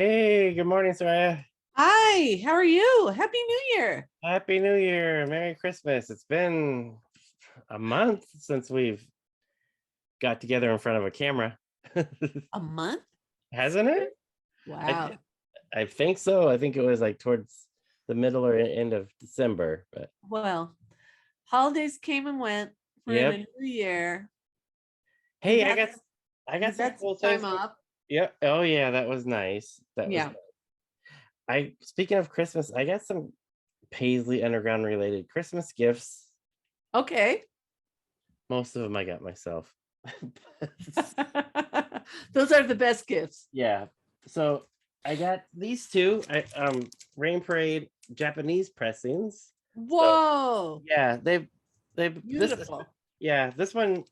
Hey, good morning, Soraya. Hi, how are you? Happy New Year. Happy New Year. Merry Christmas. It's been a month since we've got together in front of a camera. A month? Hasn't it? I Wow. I think so. I think it was like towards the middle or end of December, but Well, holidays came and went. We're in a yep. new year. You've Hey, I had got I got you've some had some cool time things. off. Yep. Oh yeah, that was nice. That was Yeah. I speaking of Christmas, I got some Paisley Underground related Christmas gifts. Okay. Most of them I got myself. Those are the best gifts. Yeah. So I got these two. Rain Parade Japanese pressings. So Whoa. yeah, they've this is Beautiful. yeah, this one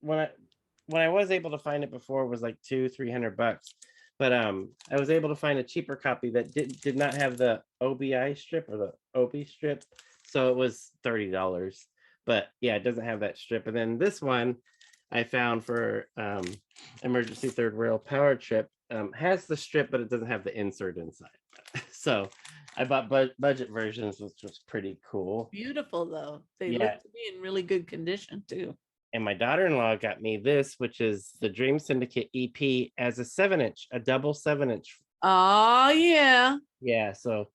when I was able to find it before was like 200-300 bucks. But I was able to find a cheaper copy that did not have the OBI strip or the OB strip. So it was $30. But yeah, it doesn't have that strip. And then this one I found for emergency third rail power trip has the strip, but it doesn't have the insert inside. So I bought budget versions, which was pretty cool. Beautiful though. They Yeah. look to be in really good condition too. And my daughter-in-law got me this, which is the Dream Syndicate EP as a 7-inch, a double 7-inch. Oh yeah. Yeah, so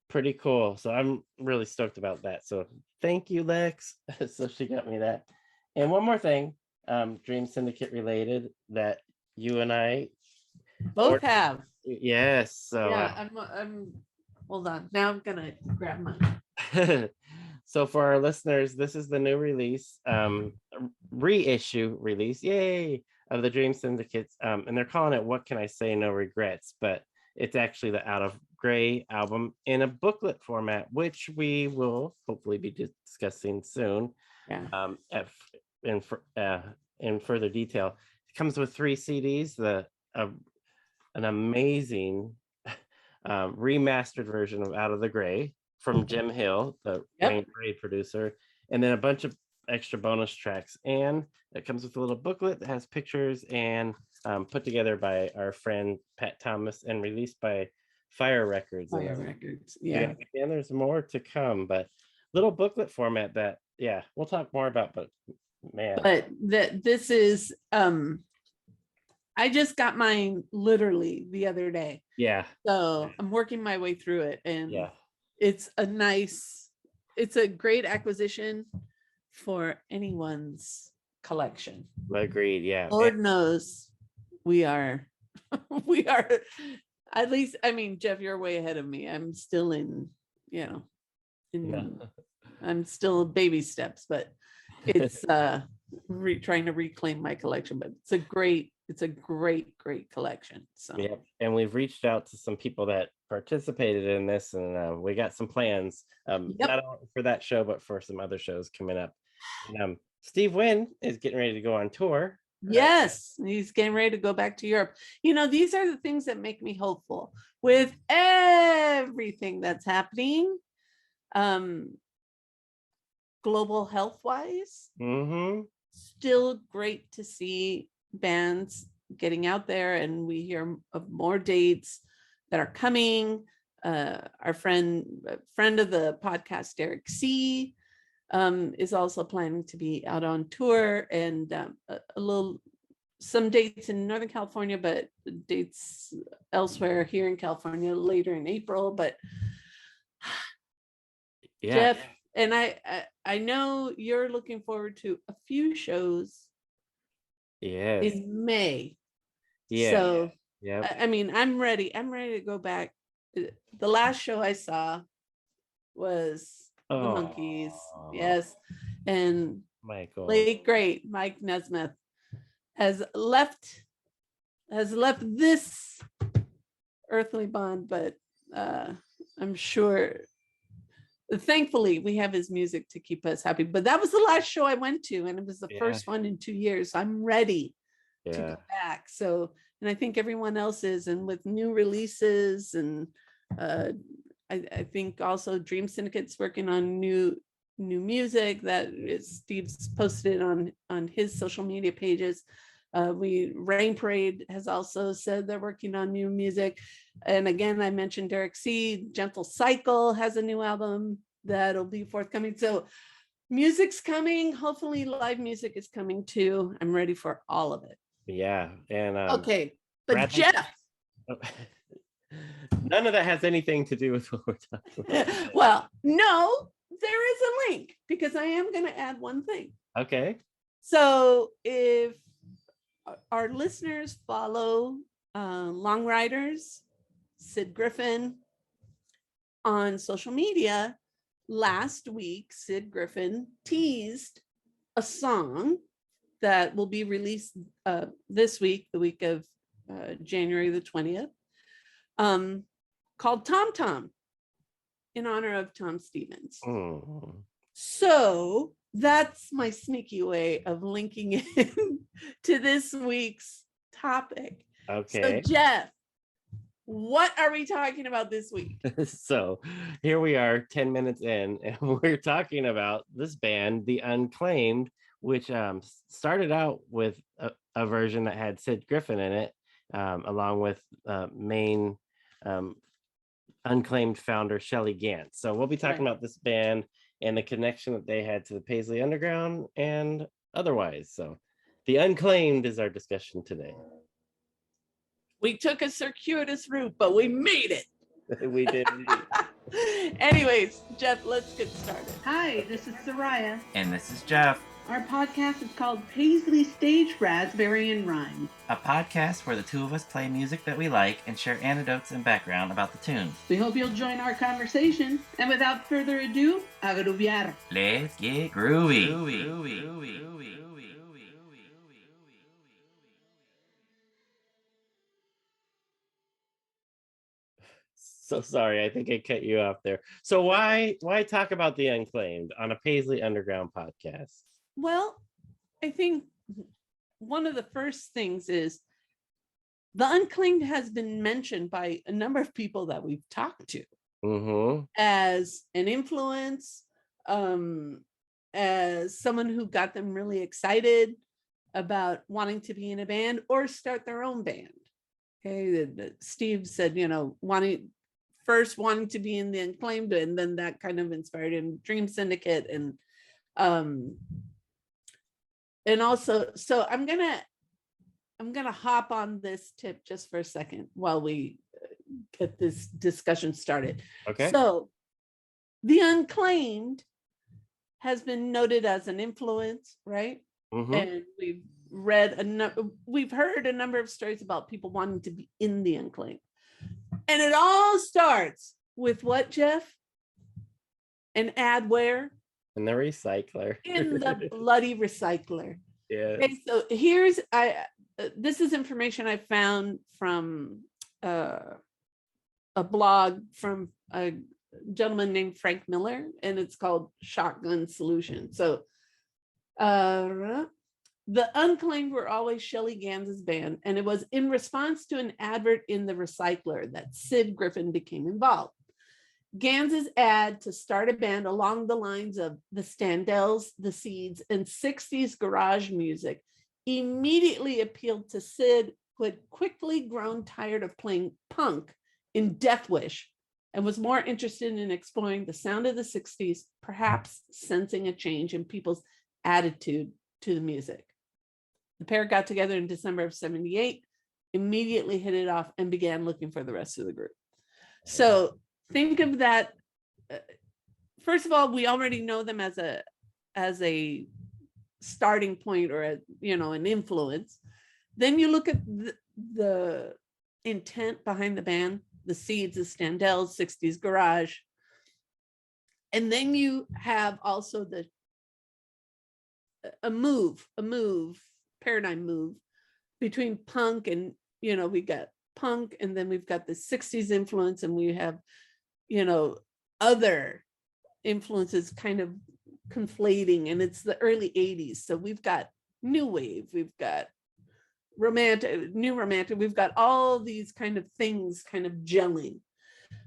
pretty cool. So I'm really stoked about that. So thank you, Lex. So she got me that. And one more thing, Dream Syndicate related that you and I Both have. yes. So Yeah, I'm hold on. Now I'm gonna grab mine. so for our listeners, this is the new release, reissue release, yay, of the Dream Syndicates. And they're calling it What Can I Say No Regrets, but it's actually the Out of Gray album in a booklet format, which we will hopefully be discussing soon. Yeah. In further detail. It comes with 3 CDs, an amazing remastered version of Out of the Gray from Jim Hill, the Rain Parade producer, and then a bunch of extra bonus tracks. And it comes with a little booklet that has pictures and put together by our friend Pat Thomas and released by Fire Records. Fire Records. Yeah. And there's more to come, but little booklet format that, yeah, we'll talk more about, but man. But this is I just got mine literally the other day. Yeah. So I'm working my way through it, and Yeah. it's a great acquisition for anyone's collection. Agreed. Yeah. Lord knows we are at least, I mean, Jeff, you're way ahead of me. I'm still I'm still baby steps, but it's trying to reclaim my collection. But it's a great collection. So yeah, and we've reached out to some people that participated in this, and we got some plans, not only for that show, but for some other shows coming up. And, Steve Wynn is getting ready to go on tour. Yes, he's getting ready to go back to Europe. These are the things that make me hopeful with everything that's happening, global health wise. Still great to see bands getting out there, and we hear of more dates that are coming. Our friend of the podcast, Derek C, is also planning to be out on tour, and some dates in Northern California, but dates elsewhere here in California later in April. But yeah. Jeff, and I know you're looking forward to a few shows in May. Yeah. So yeah. I mean, I'm ready to go back. The last show I saw was the Monkees. Yes. And Michael, late great Mike Nesmith has left this earthly bond, but I'm sure thankfully we have his music to keep us happy. But that was the last show I went to, and it was the first one in 2 years. I'm ready to go back. So, and I think everyone else is, and with new releases, and I think also Dream Syndicate's working on new music that is Steve's posted on his social media pages. Rain Parade has also said they're working on new music. And again, I mentioned Derek C. Gentle Cycle has a new album that'll be forthcoming. So music's coming. Hopefully live music is coming too. I'm ready for all of it. Yeah. And okay, but Bradley, Jeff. None of that has anything to do with what we're talking about. Well, no, there is a link because I am going to add one thing. Okay. So if our listeners follow Long Riders, Sid Griffin on social media, last week, Sid Griffin teased a song that will be released this week, the week of January the 20th, called Tom Tom, in honor of Tom Stevens. So that's my sneaky way of linking in to this week's topic. Okay. So Jeff, what are we talking about this week? So here we are 10 minutes in, and we're talking about this band, The Unclaimed, which started out with a version that had Sid Griffin in it, along with main Unclaimed founder Shelly Gantz. So we'll be talking about this band and the connection that they had to the Paisley Underground and otherwise. So The Unclaimed is our discussion today. We took a circuitous route, but we made it. We did indeed. Anyways, Jeff, let's get started. Hi, this is Soraya. And this is Jeff. Our podcast is called Paisley Stage Raspberry and Rhyme, a podcast where the two of us play music that we like and share anecdotes and background about the tunes. We hope you'll join our conversation. And without further ado, a groovear. Let's get groovy. So sorry, I think I cut you off there. So why talk about The Unclaimed on a Paisley Underground podcast? Well, I think one of the first things is The Unclaimed has been mentioned by a number of people that we've talked to as an influence, as someone who got them really excited about wanting to be in a band or start their own band. Okay, Steve said, wanting to be in The Unclaimed, and then that kind of inspired him Dream Syndicate, and also, so I'm gonna hop on this tip just for a second while we get this discussion started. Okay. So The Unclaimed has been noted as an influence, right? And we've heard a number of stories about people wanting to be in The Unclaimed. And it all starts with what, Jeff? An ad where? In the recycler. In the bloody recycler. Yeah. Okay, so this is information I found from a blog from a gentleman named Frank Miller, and it's called Shotgun Solution. So The Unclaimed were always Shelly Gantz's band, and it was in response to an advert in the recycler that Sid Griffin became involved. Gantz's ad to start a band along the lines of the Standells, the Seeds, and 60s garage music immediately appealed to Sid, who had quickly grown tired of playing punk in Death Wish and was more interested in exploring the sound of the 60s, perhaps sensing a change in people's attitude to the music. The pair got together in December of 78, immediately hit it off, and began looking for the rest of the group. So think of that. First of all, we already know them as a starting point or an influence. Then you look at the intent behind the band, the Seeds, the Standells, 60s garage. And then you have also a paradigm move between punk and, we got punk, and then we've got the 60s influence, and we have, other influences kind of conflating, and it's the early 80s. So we've got new wave, we've got new romantic, we've got all these kind of things kind of gelling.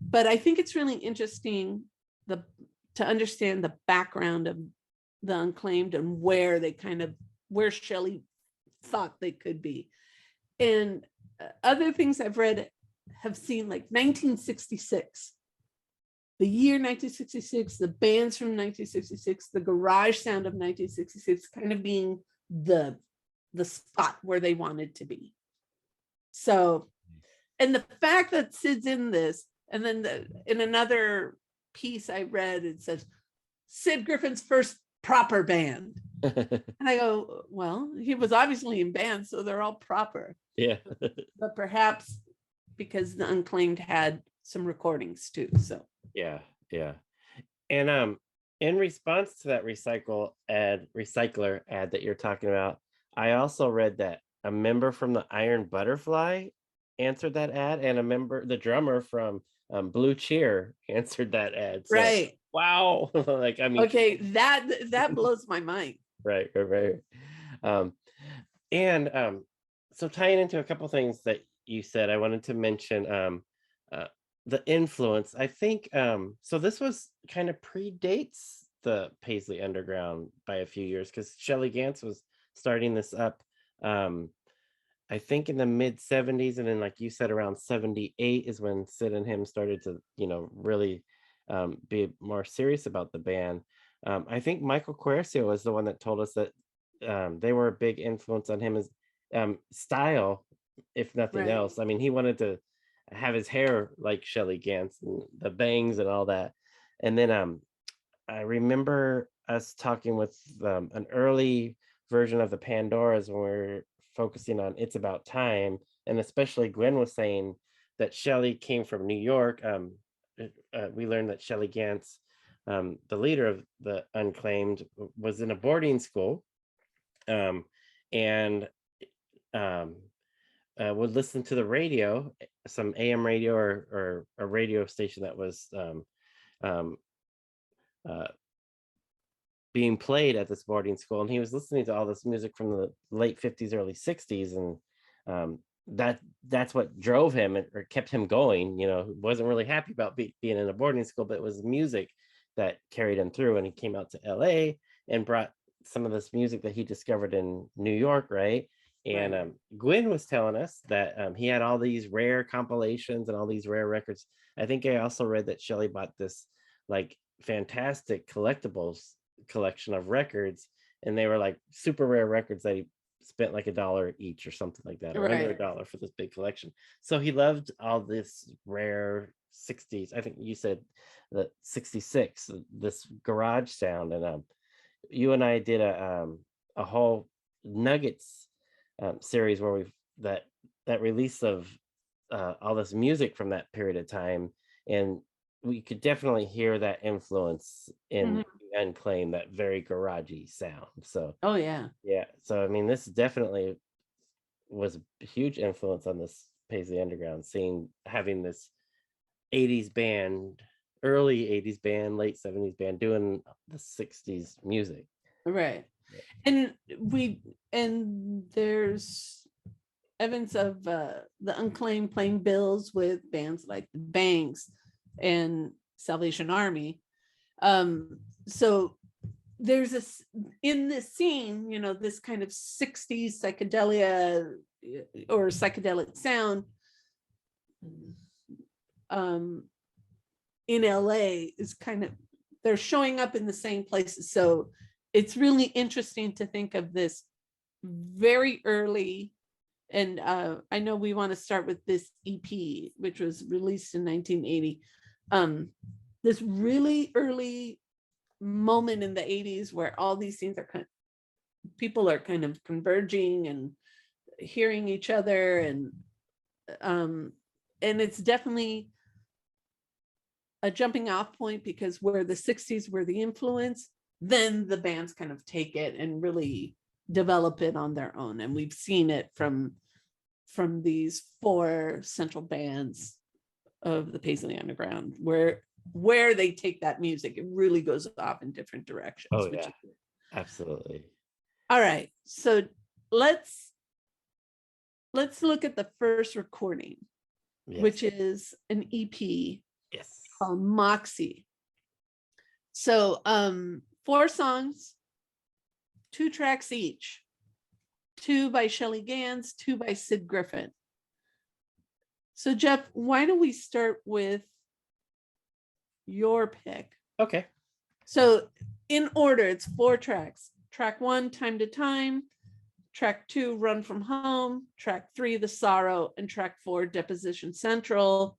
But I think it's really interesting to understand the background of The Unclaimed and where Shelly thought they could be. And other things I've read have seen like 1966, the year 1966, the bands from 1966, the garage sound of 1966 kind of being the spot where they wanted to be. So, and the fact that Sid's in this, and then in another piece I read, it says Sid Griffin's first proper band. And I go, well, he was obviously in bands, so they're all proper. Yeah. But perhaps because the Unclaimed had some recordings too. So Yeah. And in response to that recycler ad that you're talking about, I also read that a member from the Iron Butterfly answered that ad, and the drummer from Blue Cheer answered that ad. So, right. wow. Like, I mean, Okay, that blows my mind. Right. And so tying into a couple things that you said, I wanted to mention the influence. I think so this was kind of predates the Paisley Underground by a few years, because Shelley Gantz was starting this up I think in the mid 70s, and then like you said, around 78 is when Sid and him started to, really be more serious about the band. I think Michael Quercio was the one that told us that they were a big influence on him as style, if nothing Right. else. I mean, he wanted to have his hair like Shelley Gantz and the bangs and all that. And then I remember us talking with an early version of the Pandoras when we were focusing on It's About Time, and especially Gwen was saying that Shelley came from New York. We learned that Shelley Gantz, the leader of the Unclaimed, was in a boarding school, and would listen to the radio, some AM radio or a radio station that was being played at this boarding school, and he was listening to all this music from the late 50s, early 60s, and that's what drove him or kept him going. Wasn't really happy about being in a boarding school, but it was music that carried him through, and he came out to LA and brought some of this music that he discovered in New York, right? And Right. Gwen was telling us that he had all these rare compilations and all these rare records. I think I also read that Shelley bought this like fantastic collectibles collection of records, and they were like super rare records that he spent like $1 each or something like that, or under Right. $1 for this big collection. So he loved all this rare 60s, I think you said the 66, this garage sound. And you and I did a whole Nuggets series where we've that release of all this music from that period of time, and we could definitely hear that influence in Unclaimed, that very garagey sound. So Oh yeah. so I mean, this definitely was a huge influence on this Paisley Underground, having this 80s band, early 80s band, late 70s band doing the 60s music. Right. And there's evidence of the Unclaimed playing bills with bands like the Bangs and Salvation Army. So there's this in this scene, this kind of 60s psychedelia or psychedelic sound in LA is kind of, they're showing up in the same places. So it's really interesting to think of this very early, and I know we want to start with this EP, which was released in 1980. This really early moment in the 80s where all these things are people are kind of converging and hearing each other, and it's definitely a jumping off point, because where the 60s were the influence, then the bands kind of take it and really develop it on their own. And we've seen it from these 4 central bands of the Paisley Underground, where they take that music, it really goes off in different directions. Oh yeah, absolutely. All right, so let's look at the first recording, which is an EP called Moxie. So 4 songs, 2 tracks each. 2 by Shelley Gans, 2 by Sid Griffin. So Jeff, why don't we start with your pick? Okay. So in order, it's 4 tracks. Track 1, Time to Time. Track 2, Run From Home. Track 3, The Sorrow. And track 4, Deposition Central.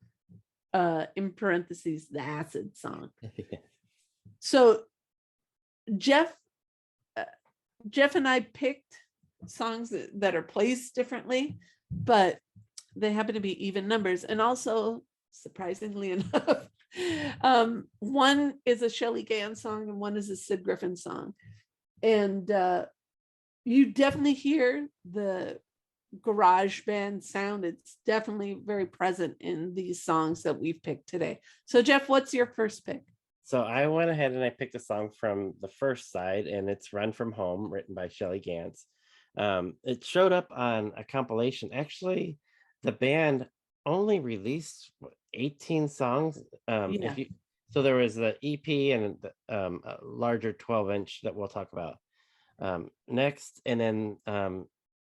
In parentheses, the acid song. So Jeff and I picked songs that are placed differently, but they happen to be even numbers. And also, surprisingly enough, one is a Shelley Gans song and one is a Sid Griffin song. And you definitely hear the garage band sound. It's definitely very present in these songs that we've picked today. So Jeff, what's your first pick? So I went ahead and I picked a song from the first side, and it's Run From Home, written by Shelley Gans. It showed up on a compilation. Actually, the band only released 18 songs. So there was the EP and a larger 12-inch that we'll talk about next. And then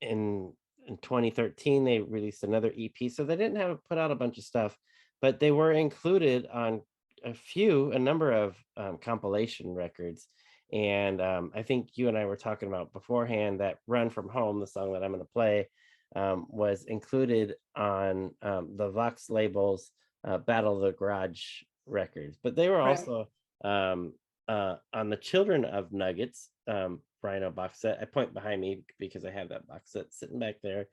in 2013, they released another EP. So they didn't have put out a bunch of stuff, but they were included on a number of compilation records. And I think you and I were talking about beforehand that Run From Home, the song that I'm going to play, was included on the Vox label's Battle of the Garage records. But they were also on the Children of Nuggets Rhino box set. I point behind me because I have that box set sitting back there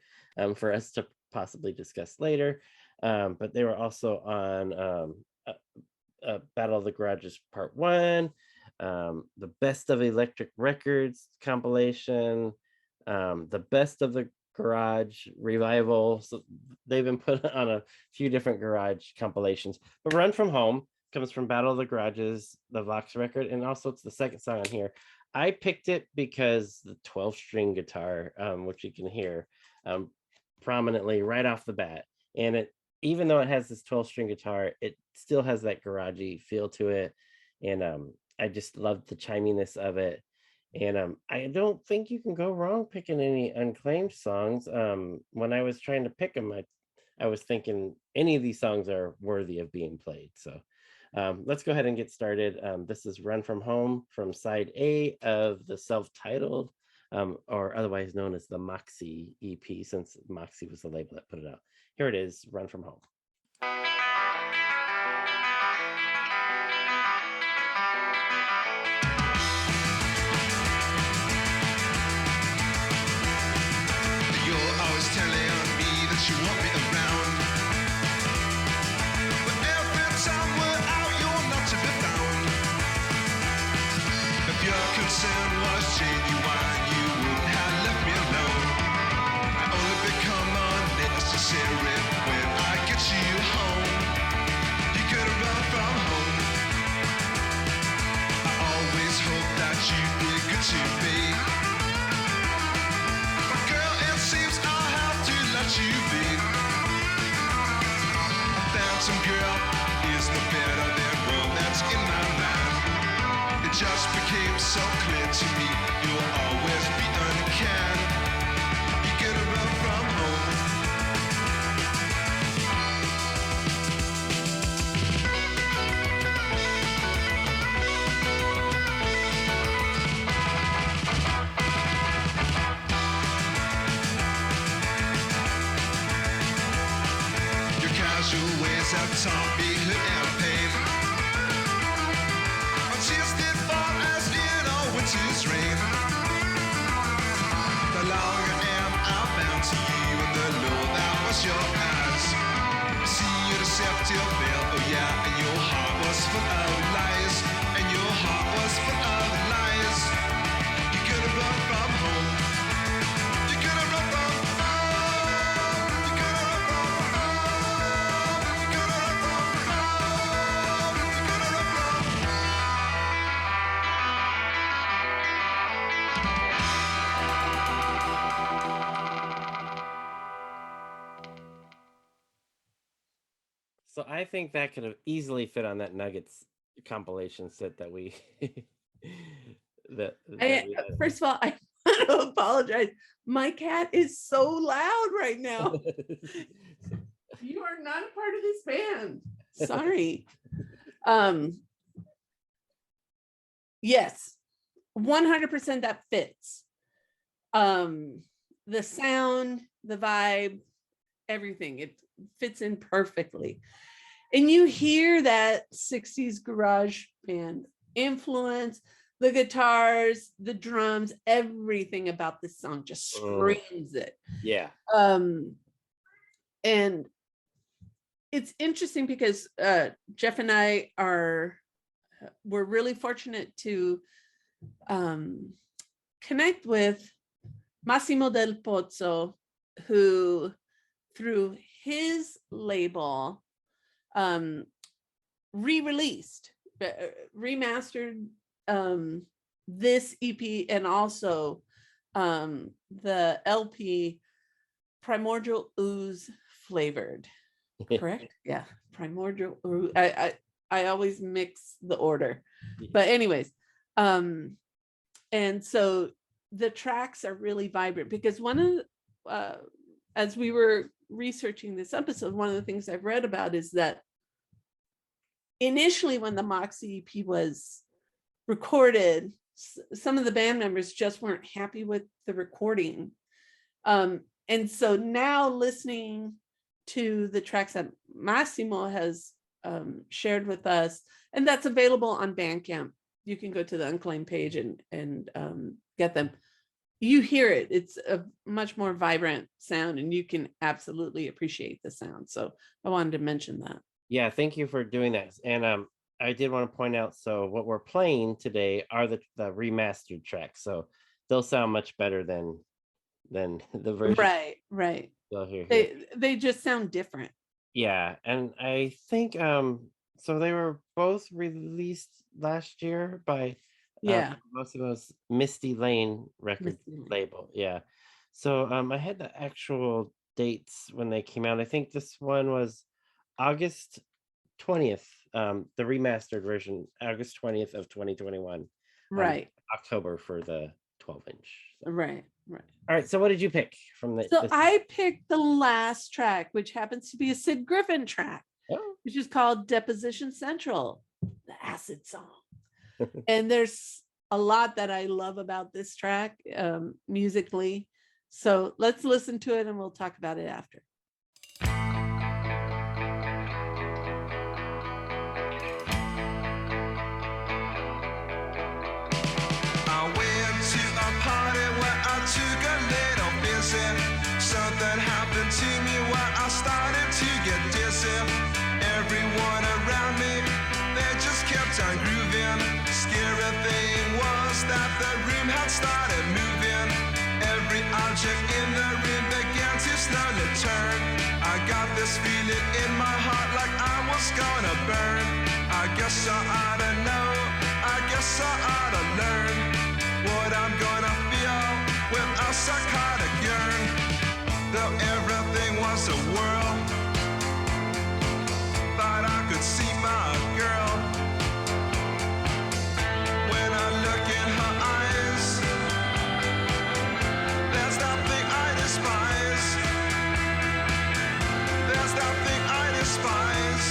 for us to possibly discuss later. But they were also on Battle of the Garages Part 1, the Best of Electric Records compilation, the Best of the Garage Revival. So they've been put on a few different garage compilations. But Run From Home comes from Battle of the Garages, the Vox record, and also it's the second song on here. I picked it because the 12-string guitar, which you can hear prominently right off the bat, and it, even though it has this 12-string guitar, it still has that garagey feel to it. And I just love the chiminess of it. And I don't think you can go wrong picking any Unclaimed songs. When I was trying to pick them, I was thinking any of these songs are worthy of being played. So let's go ahead and get started. This is Run From Home from side A of the self-titled, or otherwise known as the Moxie EP, since Moxie was the label that put it out. Here it is, Run From Home. You're always telling me that you want me around, but every time we're out, you're not to be found. If your concern was genuine, you wouldn't have left me alone. I only become unnecessary when I get you home. You could run from home. I always hope that you'd be good to me. But girl, it seems I'll have to let you be. A phantom girl is no better than romance in my mind. It just became so clear to me, you'll always be unkind. You gotta run from home. Your casual ways have taught me hurt and pain. My tears did fall as in a winter's rain. The longer I'm bound to you, and the lower that was your eyes. See you deceptive veil, oh yeah, and your heart was full of lies, and your heart was full of lies. You could have run from home. You could have run from home. You could have run from home. You could have run from home. You could have run from home. So I think that could have easily fit on that Nuggets compilation set that we that we had. First of all, want to apologize. My cat is so loud right now. You are not a part of this band. Sorry. Yes, 100% that fits. The sound, the vibe, everything, it fits in perfectly. And you hear that 60s garage band influence, the guitars, the drums, everything about this song just screams it. Yeah. And it's interesting because Jeff and I we're really fortunate to connect with Massimo Del Pozzo, who through his label re-released, remastered this EP and also the LP Primordial Ooze flavored. Correct? Yeah, Primordial Ooze. I always mix the order, but anyways, and so the tracks are really vibrant because one of as we were researching this episode, one of the things I've read about is that initially when the Moxie EP was recorded, some of the band members just weren't happy with the recording. And so now listening to the tracks that Massimo has shared with us, and that's available on Bandcamp. You can go to the Unclaimed page and get them. You hear it. It's a much more vibrant sound, and you can absolutely appreciate the sound. So I wanted to mention that. Yeah, thank you for doing that. And I did want to point out, so what we're playing today are the remastered tracks. So they'll sound much better than the version. Right. So here. They just sound different. Yeah, and I think so they were both released last year by Massimo's Misty Lane record label. Yeah. So I had the actual dates when they came out. I think this one was August 20th, the remastered version, August 20th of 2021. Right. October for the 12-inch. So. Right. All right. So what did you pick from the? So I picked the last track, which happens to be a Sid Griffin track, which is called Deposition Central, the acid song. And there's a lot that I love about this track musically. So let's listen to it and we'll talk about it after. Something happened to me when I started to get dizzy. Everyone around me, they just kept on grooving. Scary thing was that the room had started moving. Every object in the room began to slowly turn. I got this feeling in my heart like I was gonna burn. I guess I ought to know, I guess I ought to learn what I'm gonna feel with a psychotic yearn. Though everything was a whirl, thought I could see my girl. When I look in her eyes, there's that thing I despise. There's that thing I despise.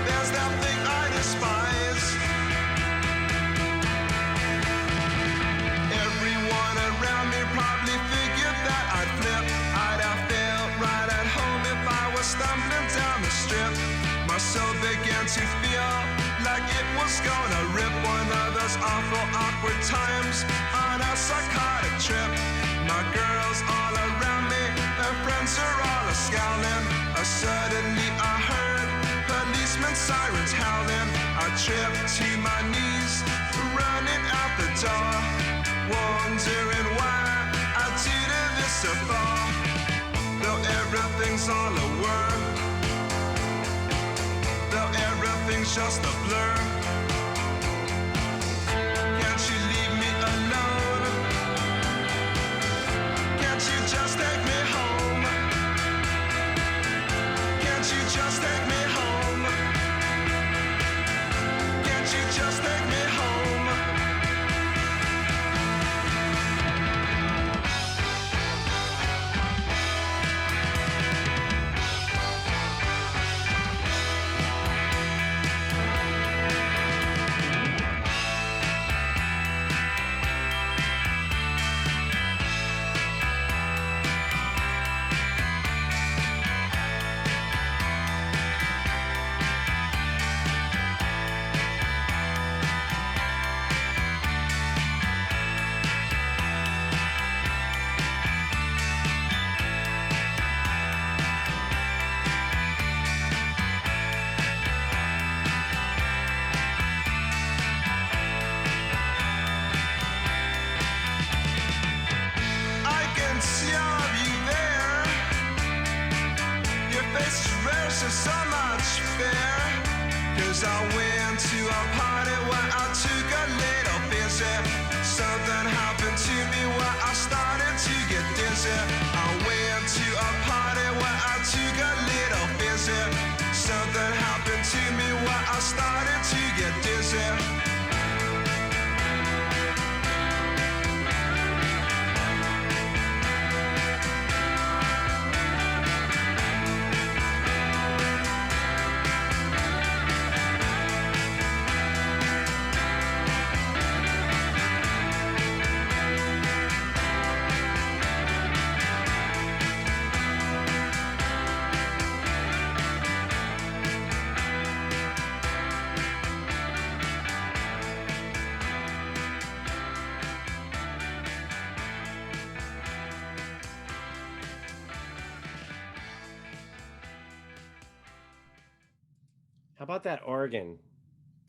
There's that thing I despise. Everyone around me probably figured that I'd flip. I'd have felt right at home if I was stumbling down the strip. My soul began to feel like it was gonna rip. One of those awful awkward times on a psychotic trip. My girls all around me, their friends are all scowling. Suddenly I heard policemen sirens howling. I tripped to my knees, running out the door, wondering why I did this so far. Though everything's all a whir, though everything's just a blur. Can't you leave me alone? Can't you just take me home? Can't you just take me home? Can't you just take me home? 'Cause I went to a party where I took a little busy. Something happened to me where I started to get dizzy. I went to a party where I took a little busy. Something happened to me where I started to get dizzy. How about that organ?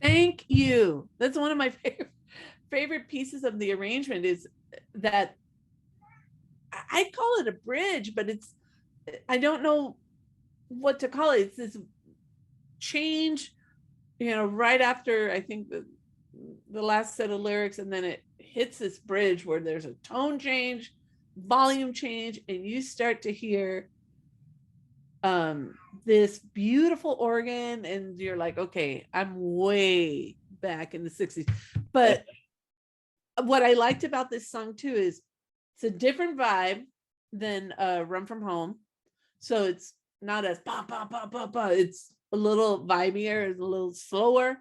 Thank you. That's one of my favorite pieces of the arrangement is that I call it a bridge, but I don't know what to call it. It's this change, right after I think the last set of lyrics, and then it hits this bridge where there's a tone change, volume change, and you start to hear this beautiful organ, and you're like, okay, I'm way back in the 60s. But what I liked about this song too is it's a different vibe than Run From Home. So it's not as bah, bah, bah, bah, bah. It's a little vibier, it's a little slower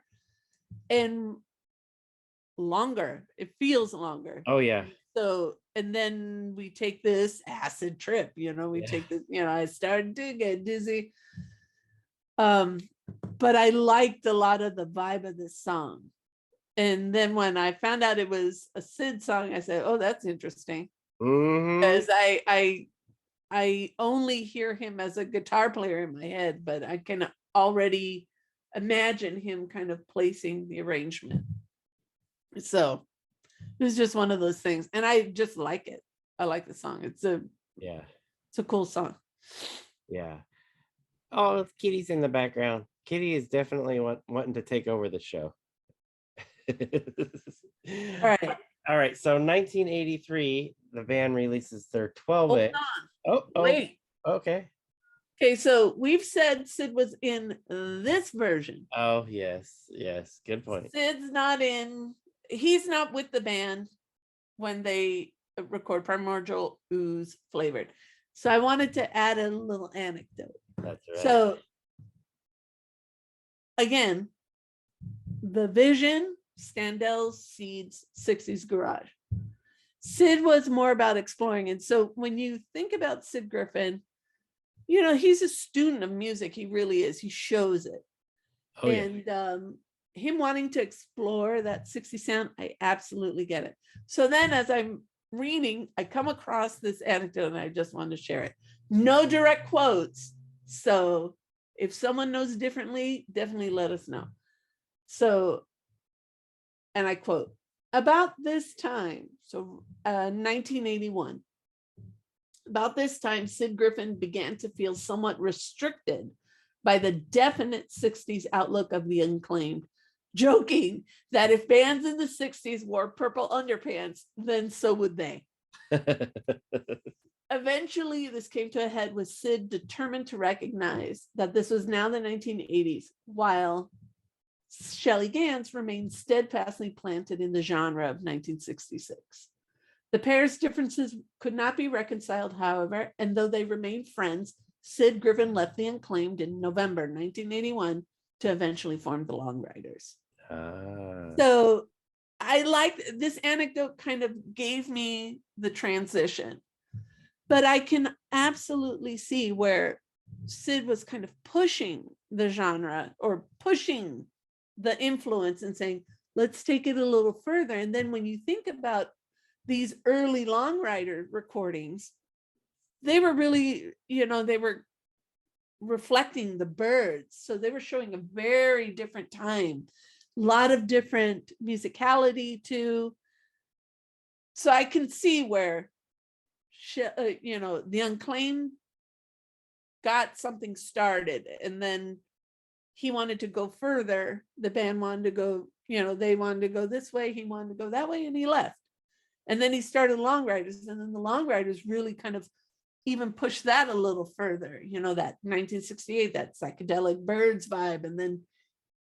and longer. It feels longer. Oh yeah. So, and then we take this acid trip, take this, I started to get dizzy. But I liked a lot of the vibe of this song. And then when I found out it was a Sid song, I said, oh, that's interesting. Because I only hear him as a guitar player in my head, but I can already imagine him kind of placing the arrangement. So it was just one of those things. And I just like it. I like the song. It's a cool song. Yeah. Oh, Kitty's in the background. Kitty is definitely wanting to take over the show. All right. So 1983, the band releases their 12-inch. Oh, wait. Okay. Okay, so we've said Sid was in this version. Oh, yes. Good point. Sid's not in, he's not with the band when they record Primordial Ooze Flavored. So I wanted to add a little anecdote. That's right. So again, the vision, Standell's Seeds, 60s Garage. Sid was more about exploring. And so when you think about Sid Griffin, he's a student of music. He really is. He shows it. Oh, and him wanting to explore that 60s sound, I absolutely get it. So then as I'm reading, I come across this anecdote and I just wanted to share it. No direct quotes. So if someone knows differently, definitely let us know. So, and I quote, about this time, so 1981, about this time, Sid Griffin began to feel somewhat restricted by the definite 60s outlook of the Unclaimed, joking that if bands in the 60s wore purple underpants, then so would they. Eventually, this came to a head with Sid determined to recognize that this was now the 1980s, while Shelley Gans remained steadfastly planted in the genre of 1966. The pair's differences could not be reconciled, however, and though they remained friends, Sid Griffin left the Unclaimed in November 1981 to eventually form the Long Riders. So I liked this anecdote, kind of gave me the transition, but I can absolutely see where Sid was kind of pushing the genre or pushing the influence and saying, let's take it a little further. And then when you think about these early Long Rider recordings, they were really, they were reflecting the Byrds. So they were showing a very different time, a lot of different musicality too. So I can see where, the Unclaimed got something started, and then he wanted to go further. The band wanted to go, they wanted to go this way, he wanted to go that way, and he left. And then he started Long Riders, and then the Long Riders really kind of even pushed that a little further, that 1968, that psychedelic Birds vibe. And then,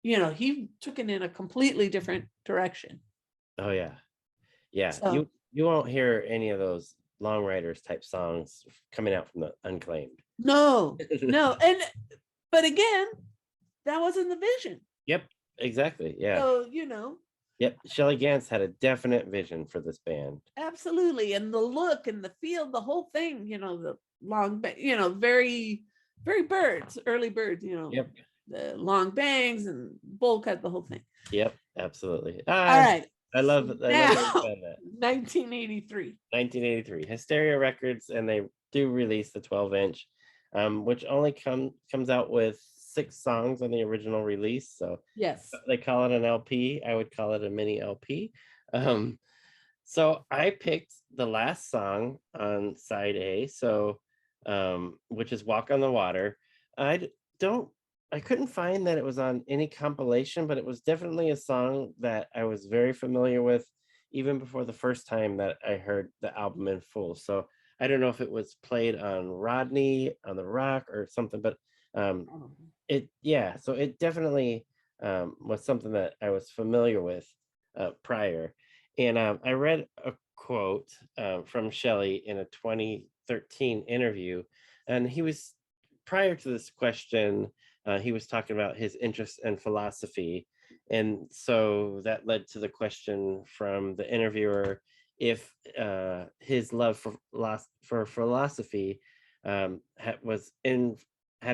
he took it in a completely different direction. Oh yeah. Yeah. So, you won't hear any of those Long Riders type songs coming out from the Unclaimed. no. But again, that wasn't the vision. Yep, exactly. Yeah. So, Yep. Shelley Gantz had a definite vision for this band. absolutely. And the look and the feel, the whole thing, the long, very, very Birds, early Birds, Yep. the long bangs and bowl cut, the whole thing. Yep, absolutely. All right. I love Now, that. 1983. 1983, Hysteria Records, and they do release the 12-inch, which only comes out with 6 songs on the original release. So Yes. they call it an LP. I would call it a mini LP. So I picked the last song on side A, so which is Walk on the Water. I couldn't find that it was on any compilation, but it was definitely a song that I was very familiar with even before the first time that I heard the album in full. So I don't know if it was played on Rodney on the Rock or something, but so it definitely was something that I was familiar with prior. And I read a quote from Shelley in a 2013 interview, and he was, prior to this question, he was talking about his interest in philosophy. And so that led to the question from the interviewer if his love for philosophy had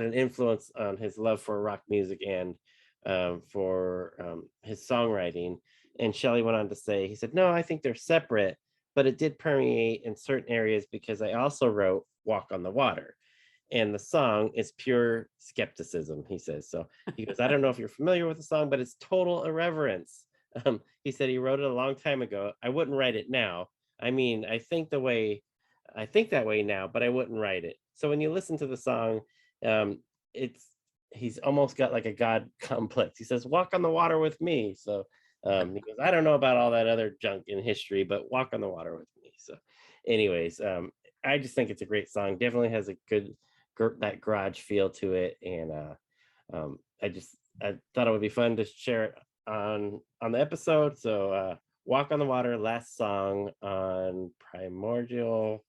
an influence on his love for rock music and for his songwriting. And Shelley went on to say, he said, no, I think they're separate, but it did permeate in certain areas because I also wrote Walk on the Water. And the song is pure skepticism, he says. So he goes, I don't know if you're familiar with the song, but it's total irreverence. He said he wrote it a long time ago. I wouldn't write it now. I mean, I think that way now, but I wouldn't write it. So when you listen to the song, he's almost got like a God complex. He says, walk on the water with me. So he goes, I don't know about all that other junk in history, but walk on the water with me. So anyways, I just think it's a great song. Definitely has a good, that garage feel to it. And I thought it would be fun to share it on the episode. So Walk on the Water, last song on Primordial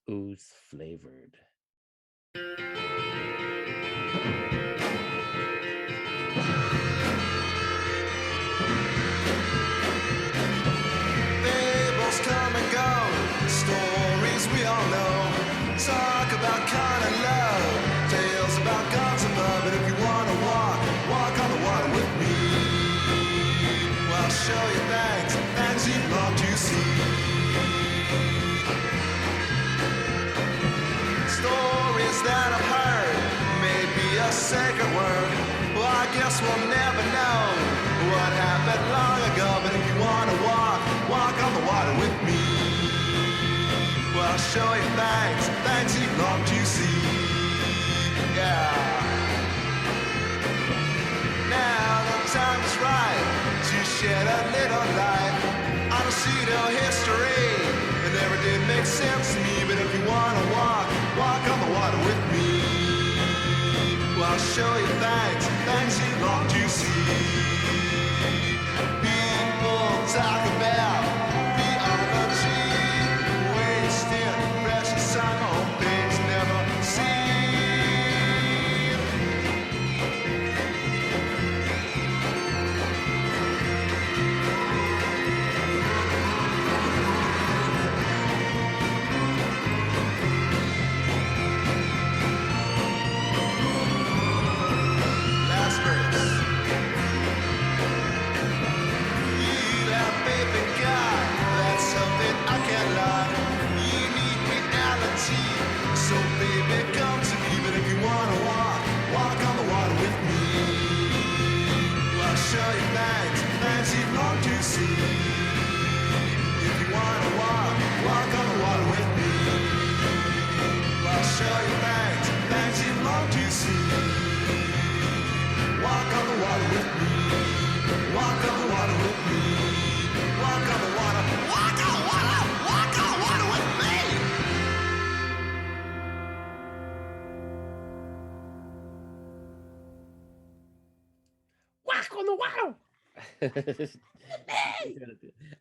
Ooze Flavored. Fables come and go, stories we all know. Talk about kind of love, tales about gods above. And if you wanna walk on the water with me, well, I'll show you things you'd love to see. Stories that I've heard, maybe a second word. Well, I guess we'll never know what happened long ago. But if you wanna walk on the water with me, well, I'll show you things you'd love to see. Yeah. Now the time is right to shed a little light on a pseudo history. It never did make sense to me, but if you wanna walk on the water with me, well, I'll show you things you'd love to see. People talk about theology, wasting precious time on things never seen. Last verse. You have faith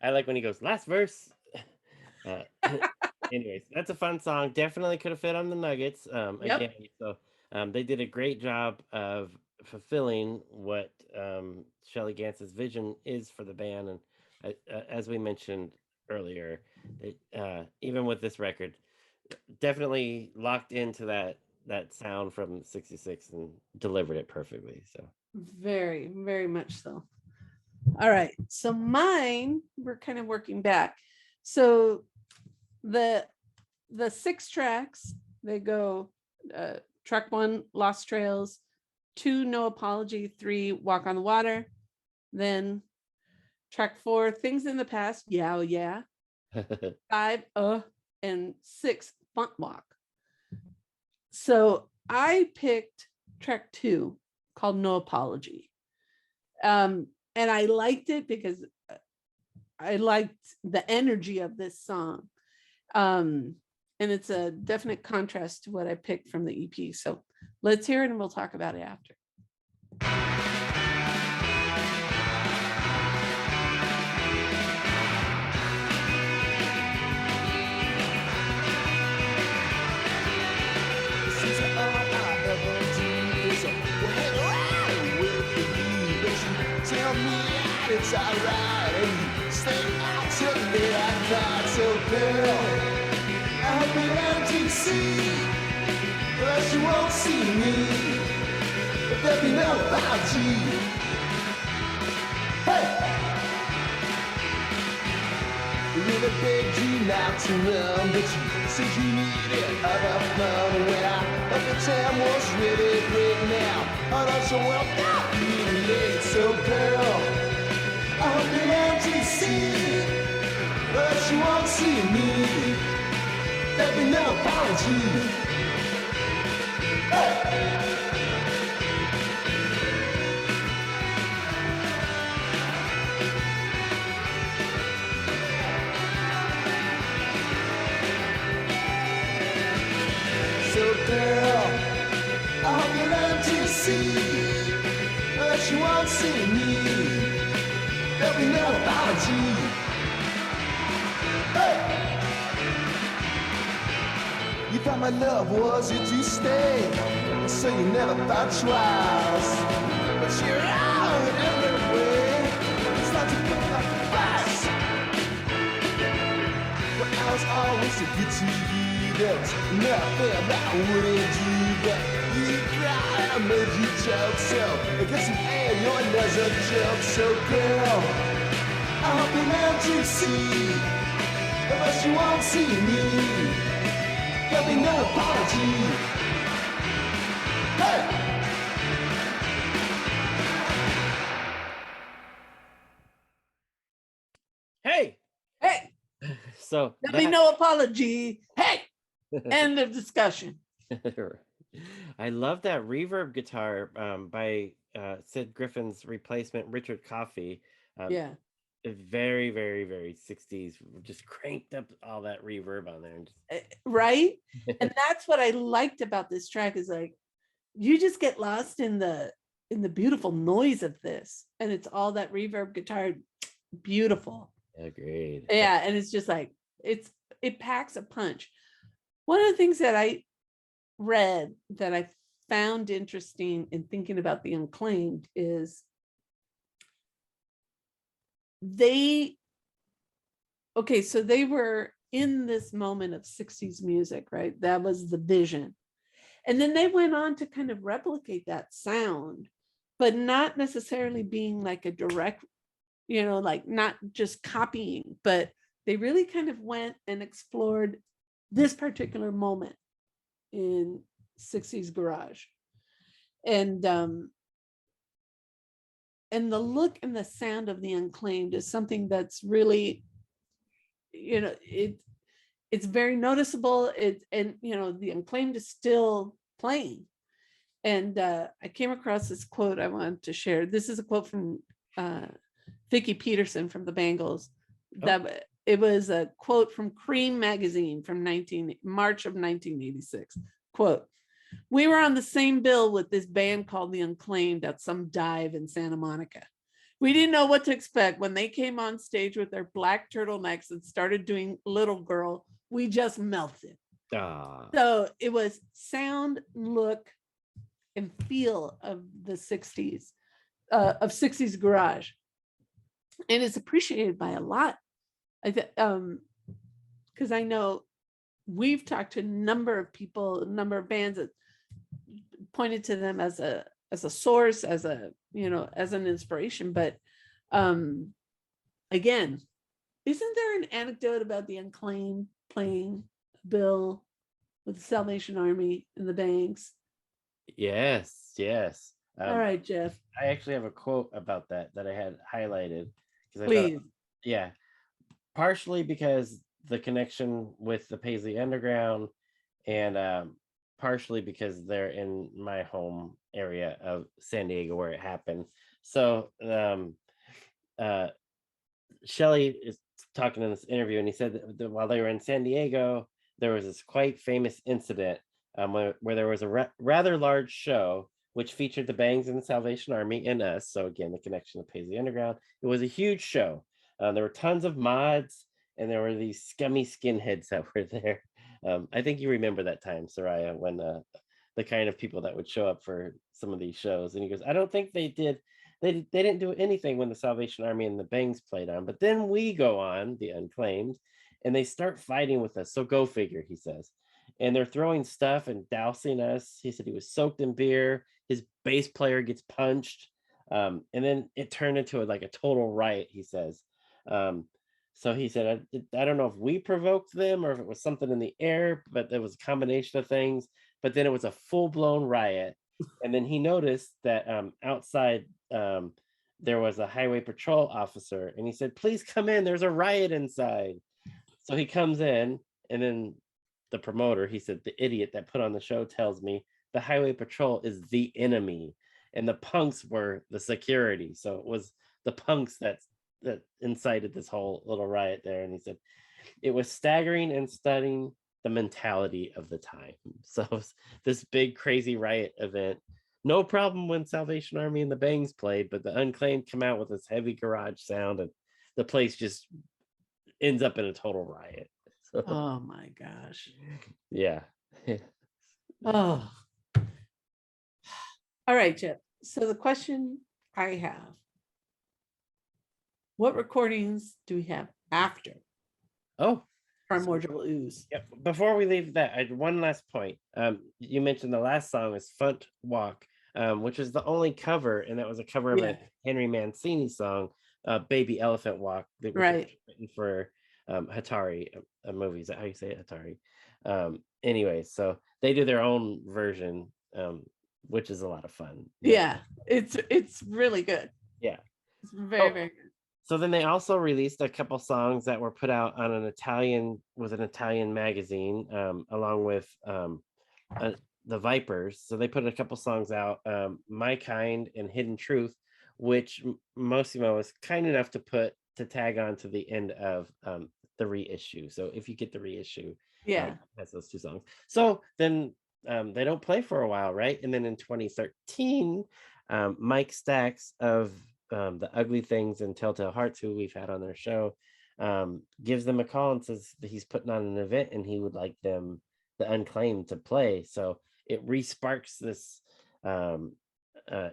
I like when he goes last verse. Uh, anyways, that's a fun song. Definitely could have fit on the Nuggets. Yep. Again, so they did a great job of fulfilling what Shelly Gantz's vision is for the band, and as we mentioned earlier, even with this record, definitely locked into that sound from '66 and delivered it perfectly. So Very, very much so. All right. So mine, we're kind of working back. So the 6 tracks, they go track 1, Lost Trails, 2, No Apology, 3, Walk on the Water, then track 4, Things in the Past, Yeah, oh yeah, 5, and 6, Funk Walk. So I picked track 2 called No Apology. And I liked it because I liked the energy of this song. And it's a definite contrast to what I picked from the EP. So let's hear it and we'll talk about it after. Tell me it's alright and stay out till midnight. So girl, I've been out to sea, but you won't see me. But there'll be no apology. Hey! With a big dream out to run, but you said you needed other fun. When I thought the time was really great now, I thought you were not really late. So girl, I've been out to sea, but you won't see me. There'll be no apology. Hey! So girl, I hope you learn to see, but you won't see me. There'll be no apology. Hey! You thought my love was here to stay, so you never thought twice. But you're out everywhere. It's not to put my price. But I was always so good to you. There's nothing that I wouldn't do, but you cried, I made you joke, so I guess you and your another joke. So girl, I hope you learn to see, but you won't see me. There'll be no apology. Hey! hey, Hey, so there'll be no apology. Hey, end of discussion. I love that reverb guitar by Sid Griffin's replacement, Richard Coffey. Yeah. Very, very, very 60s. Just cranked up all that reverb on there. And Right. And that's what I liked about this track is like, you just get lost in the beautiful noise of this. And it's all that reverb guitar. Beautiful. Agreed. Yeah. And it's just like, it packs a punch. One of the things that I read that I found interesting in thinking about the Unclaimed is so they were in this moment of 60s music, right? That was the vision. And then they went on to kind of replicate that sound, but not necessarily being like a direct, like not just copying, but they really kind of went and explored this particular moment in 60s garage. And the look and the sound of the Unclaimed is something that's really, it's very noticeable. The Unclaimed is still playing. And I came across this quote I wanted to share. This is a quote from Vicki Peterson from the Bangles. That it was a quote from Cream magazine from March of 1986. Quote, "We were on the same bill with this band called the Unclaimed at some dive in Santa Monica. We didn't know what to expect when they came on stage with their black turtlenecks and started doing Little Girl. We just melted. Ah, So it was sound, look, and feel of the 60s, of 60s garage. And it's appreciated by a lot. Because I know we've talked to a number of people, a number of bands that pointed to them as a source, as a, as an inspiration. But again, isn't there an anecdote about the Unclaimed playing a bill with the Salvation Army in the Banks? yes. All right, Jeff. I actually have a quote about that I had highlighted because I Please. thought, yeah, partially because the connection with the Paisley Underground, and partially because they're in my home area of San Diego where it happened. So Shelley is talking in this interview, and he said that while they were in San Diego, there was this quite famous incident where there was a rather large show which featured the Bangs and the Salvation Army and us. So again, the connection to Paisley Underground. It was a huge show. There were tons of mods, and there were these scummy skinheads that were there. I think you remember that time, Soraya, when the kind of people that would show up for some of these shows. And he goes, I don't think they did. They didn't do anything when the Salvation Army and the Bangs played on. But then we go on, the Unclaimed, and they start fighting with us. So go figure, he says. And they're throwing stuff and dousing us. He said he was soaked in beer. His bass player gets punched. And then it turned into like a total riot, he says. So he said, I don't know if we provoked them or if it was something in the air, but it was a combination of things. But then it was a full-blown riot. And then he noticed that outside there was a highway patrol officer, and he said, please come in, there's a riot inside. So he comes in, and then the promoter, he said, the idiot that put on the show tells me the highway patrol is the enemy and the punks were the security. So it was the punks that incited this whole little riot there. And he said it was staggering and studying the mentality of the time. So this big crazy riot event, no problem when Salvation Army and the Bangs played, but the Unclaimed come out with this heavy garage sound, and the place just ends up in a total riot. So, Oh my gosh. yeah. Oh. All right, Jeff. So the question I have, what recordings do we have after Oh, Primordial Ooze? yeah. Before we leave that, I had one last point. You mentioned the last song is Front Walk, which is the only cover, and that was a cover of a Henry Mancini song, Baby Elephant Walk, that was written for Hatari movies. Is that how you say it? Hatari. Anyway, so they do their own version, which is a lot of fun. Yeah, it's really good. Yeah. It's very, very good. So then they also released a couple songs that were put out on an Italian magazine, along with the Vipers. So they put a couple songs out, My Kind and Hidden Truth, which Mosimo was kind enough to tag on to the end of the reissue. So if you get the reissue, that's those two songs. So then they don't play for a while, right? And then in 2013, Mike Stacks of the Ugly Things and Telltale Hearts, who we've had on their show, gives them a call and says that he's putting on an event and he would like them, the Unclaimed, to play. So it re-sparks this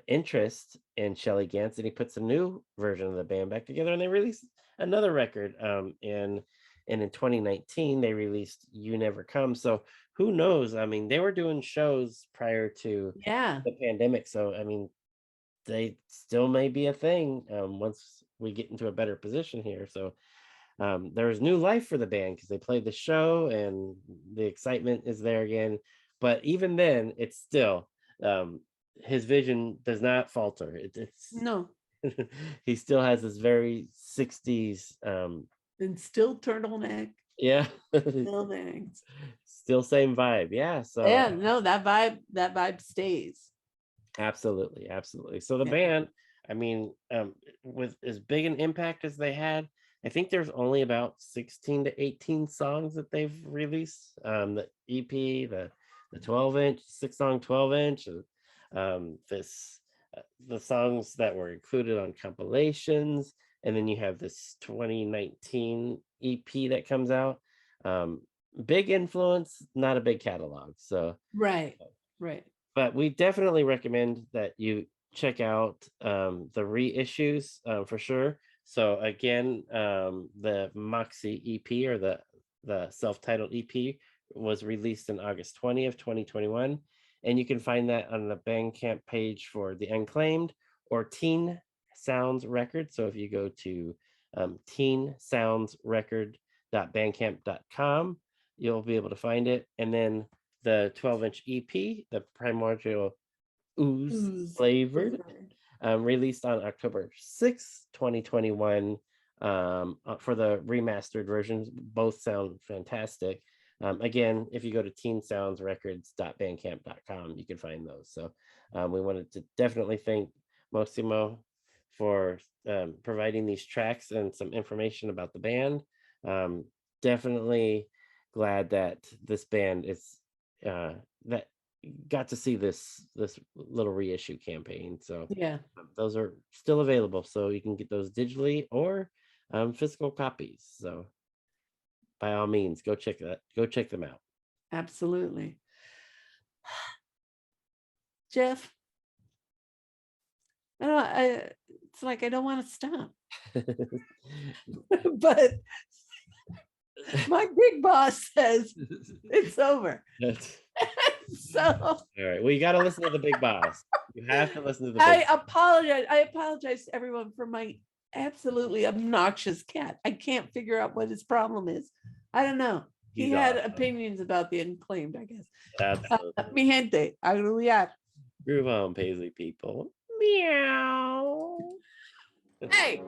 interest in Shelley Gantz, and he puts a new version of the band back together, and they released another record in 2019 they released You Never Come. So who knows? I mean, they were doing shows prior to the pandemic, so I mean, they still may be a thing once we get into a better position here. So there's new life for the band because they played the show and the excitement is there again. But even then, it's still his vision does not falter. It's no. He still has this very 60s and still turtleneck. Yeah. Still thanks. Still same vibe. Yeah. So yeah, no, that vibe stays. Absolutely. So the band, I mean, with as big an impact as they had, I think there's only about 16 to 18 songs that they've released. The EP, the 12-inch, 6-song 12-inch, this the songs that were included on compilations, and then you have this 2019 EP that comes out. Big influence, not a big catalog. So Right. but we definitely recommend that you check out the reissues for sure. So again, the Moxie EP, or the self-titled EP, was released in August 20th, 2021. And you can find that on the Bandcamp page for the Unclaimed or Teen Sounds Record. So if you go to teensoundsrecord.bandcamp.com, you'll be able to find it. And then the 12-inch EP, the Primordial Ooze Flavored, released on October 6th, 2021, for the remastered versions. Both sound fantastic. Again, if you go to teensoundsrecords.bandcamp.com, you can find those. So we wanted to definitely thank Mosimo for providing these tracks and some information about the band. Definitely glad that this band is that got to see this little reissue campaign. So Yeah. those are still available, so you can get those digitally or physical copies. So by all means, go check them out. Absolutely. Jeff, it's like I don't want to stop. But my big boss says it's over. So all right. Well, you got to listen to the big boss. You have to listen to the big I apologize to everyone for my absolutely obnoxious cat. I can't figure out what his problem is. I don't know. He He's had awesome. opinions about the Unclaimed, I guess. Absolutely. Mi gente, hallelujah. Groove on, Paisley people. Meow. Hey.